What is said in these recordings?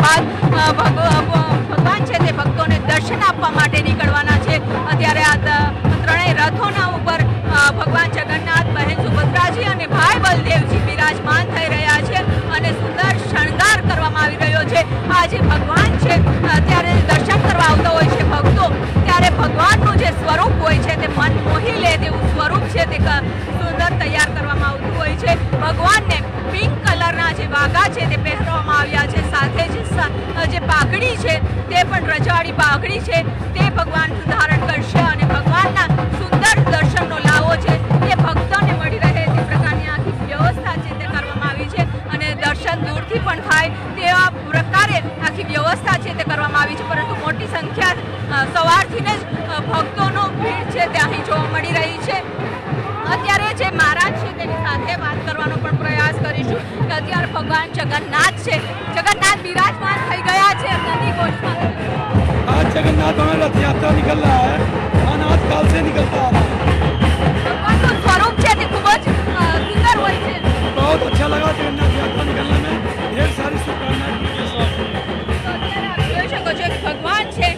બાદ ભગવાન છે તે ભક્તોને દર્શન આપવા માટે નીકળવાના છે। અત્યારે આ ત્રણેય રથોના ઉપર ભગવાન જગન્નાથ, બહેન સુભદ્રાજી અને ભાઈ બલદેવજી બિરાજમાન થઈ રહ્યા છે અને સુંદર શણગાર કરવામાં આવી રહ્યો છે। આ જે ભગવાન છે ત્યારે દર્શન કરવા આવતા હોય છે ભક્તો, ત્યારે ભગવાનનું જે સ્વરૂપ હોય છે તે મન મોહી લે તેવું સ્વરૂપ છે તે સુંદર તૈયાર કરવામાં આવતું હોય છે। ભગવાનને પિંક કલરના જે વાઘા છે તે પહેરવામાં આવ્યા છે, સાથે જે પાઘડી છે તે પણ રજવાડી પાઘડી છે તે ભગવાન ધારણ કરશે અને ભગવાનના સુંદર દર્શનનો લાવો છે તે ભક્તોને મળી રહે તે પ્રકારની આખી વ્યવસ્થા છે તે કરવામાં આવી છે અને દર્શન દૂરથી પણ થાય તેવા પ્રકારે આખી વ્યવસ્થા છે તે કરવામાં આવી છે। પરંતુ મોટી સંખ્યા સવારથી જ ભક્તોનો ભીડ છે તે અહીં જોવા મળી રહી છે। અત્યારે જે મહારાજ છે તેની સાથે વાત કરવાનો પણ પ્રયાસ કરીશું કે અત્યારે ભગવાન જગન્નાથ છે, જગन्नाथ विराजमान થઈ ગયા છે નંદી ઘોષમાં। आज जगन्नाथ हमें रथ यात्रा निकल रहा है, अनाज काल से निकलता आ रहा है। ભગવાનનું સ્વરૂપ છે તે ખૂબ જ સુંદર હોય છે। बहुत अच्छा लगा जगन्नाथ यात्रा निकलने में, ढेर सारी शुभकामनाएं। અત્યારે આપ જોઈ શકો છો કે ભગવાન છે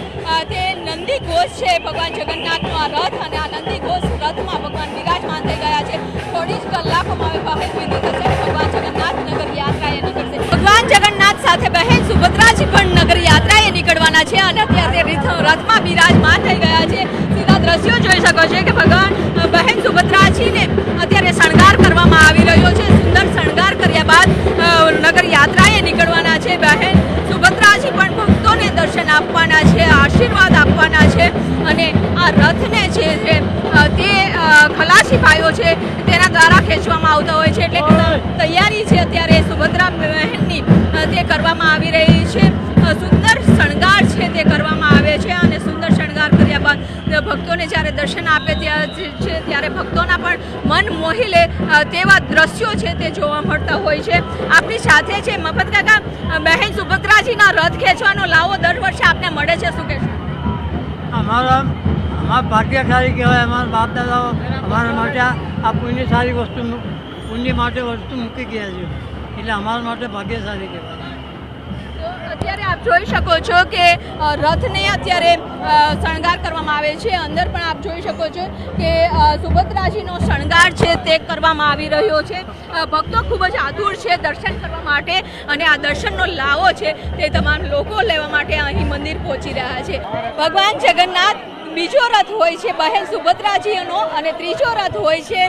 તે નંદી ઘોષ છે, ભગવાન જગન્નાથનો આ રથ અને આ નંદી ઘોષ રથમાં ભગવાન વિરાજમાન થઈ ગયા છે। થોડી જ કલાકોમાં હવે બાહેર વિધિ થશે, ભગવાન જગન્નાથ નગર યાત્રાએ નીકળશે। ભગવાન જગન્નાથ સાથે બહેન સુભદ્રાજી પણ નગર યાત્રાએ નીકળવાના છે અને અત્યારે રથમાં વિરાજમાન થઈ ગયા છે। સીધા દ્રશ્યો જોઈ શકો છો કે ભગવાન બહેન સુભદ્રાજીને અત્યારે શણગાર કરવામાં આવી રહ્યો છે। સુંદર શણગાર કર્યા બાદ નગર યાત્રાએ નીકળવાના છે। બહેન સુભદ્રાજી પણ ભક્તોને દર્શન આપવાના છે, આશીર્વાદ આપવાના છે અને આ રથને છે તે ખલાસી ભાઈઓ છે તેના દ્વારા ખેંચવામાં આવતા હોય છે। એટલે કે તૈયારી છે અત્યારે સુભદ્રા બહેનની તે કરવામાં આવી રહી છે। સુંદર શણગાર છે તે કરવામાં આવે છે અને સુંદર શણગાર કર્યા બાદ ભક્તોને જ્યારે દર્શન આપે છે ત્યારે ભક્તોના પણ મન મોહી લે તેવા દ્રશ્યો છે તે જોવા મળતા હોય છે। આપણી સાથે છે મફત કાકા, બહેન સુભદ્રાજીના રથ ખેંચવાનો લાવો દર વર્ષે આપને મળે છે, શું કહેશો? અમારા ભાગ્યશાળી કહેવાય। અમારા બાપ દાદાઓ અમારા માટે આ પુણ્યશાળી વસ્તુ, પુણ્ય માટે વસ્તુ મૂકી ગયા છે, એટલે અમારા માટે ભાગ્યશાળી કહેવાય। અત્યારે આપ જોઈ શકો છો કે રથને અત્યારે શણગાર કરવામાં આવે છે। અંદર પણ આપ જોઈ શકો છો કે સુભદ્રાજીનો શણગાર છે તે કરવામાં આવી રહ્યો છે। ભક્તો ખૂબ જ આતુર છે દર્શન કરવા માટે અને આ દર્શનનો લાવો છે તે તમામ લોકો લેવા માટે અહીં મંદિર પહોંચી રહ્યા છે। ભગવાન જગન્નાથ બીજો રથ હોય છે બહેન સુભદ્રાજીનો અને ત્રીજો રથ હોય છે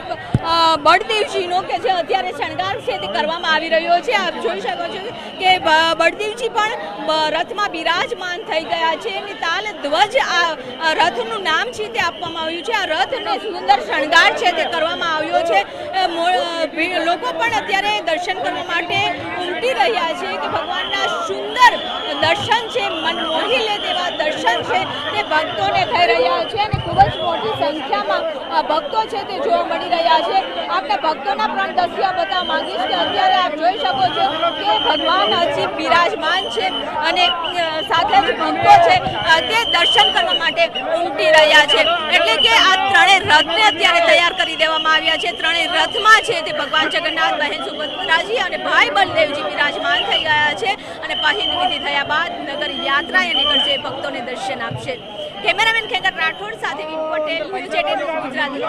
બળદેવજીનો કે જે અત્યારે શણગાર છે તે કરવામાં આવી રહ્યો છે। આપ જોઈ શકો છો કે બળદેવજી પણ રથમાં બિરાજમાન થઈ ગયા છે અને તાલ ધ્વજ આ રથનું નામ છે તે આપવામાં આવ્યું છે। આ રથને સુંદર શણગાર છે તે કરવામાં આવ્યો છે। લોકો પણ અત્યારે દર્શન કરવા માટે ઉમટી રહ્યા છે કે ભગવાનના સુંદર દર્શન છે, મન મોહી લે તેવા દર્શન છે તે ભક્તોને થઈ રહ્યા છે અને ખૂબ જ મોટી સંખ્યામાં ભક્તો છે તે જોવા મળી રહ્યા છે। આપણે ભક્તોના પણ દ્રશ્ય બતાવવા માંગીશ કે અત્યારે આપ જોઈ શકો છો કે ભગવાન હજી બિરાજમાન છે અને સાથે જ ભક્તો છે તે દર્શન કરવા માટે ઉમટી રહ્યા છે। એટલે કે આ ત્રણેય રથને અત્યારે તૈયાર કરી દેવામાં આવ્યા છે। ત્રણેય રથમાં છે તે ભગવાન જગન્નાથ, બહેન સુભદ્રાજી અને ભાઈ બલદેવજી બિરાજમાન થઈ ગયા છે અને પહેલી વિધિ થયા બાદ નગર યાત્રાએ નીકળશે, ભક્તોને દર્શન આપશે। કેમેરામેન ખેંગર રાઠોડ સાથે પટેલ, ન્યૂઝ 18 ગુજરાતી।